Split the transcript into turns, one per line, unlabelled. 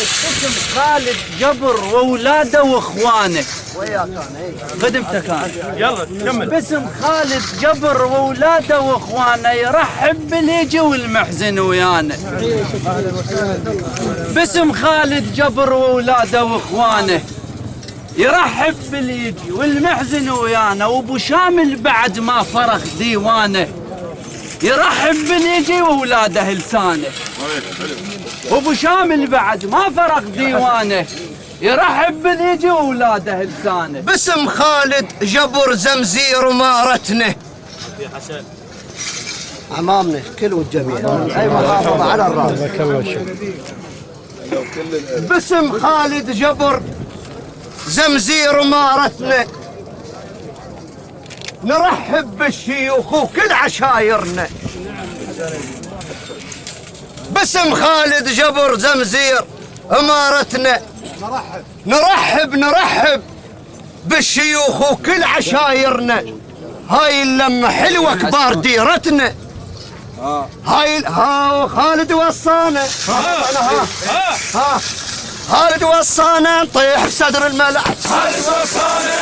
باسم خالد جبر واولاده واخوانه. خدمته كان.
يلا كمل.
باسم خالد جبر واولاده واخوانه يرحب بالهيجي والمحزن ويانا. باسم خالد جبر واولاده واخوانه يرحب بالهيجي والمحزن ويانا، وابو شامل بعد ما فرغ ديوانه يرحب بالهيجي واولاده لسانه. وابو شامل بعد ما فرغ ديوانه يرحب بالهيجي واولاده لسانه.
باسم خالد جبر زمزير ومارتنا امامنا كل والجميع. اي محافظه على الراس. باسم خالد جبر زمزير ومارتنا نرحب بالشيوخ وكل عشايرنا. باسم خالد جبر زمزير امارتنا نرحب بالشيوخ وكل عشايرنا. هاي اللمة حلوة كبار ديرتنا. ها خالد وصانا. خالد وصانا نطيح بصدر الملعب. خالد وصانا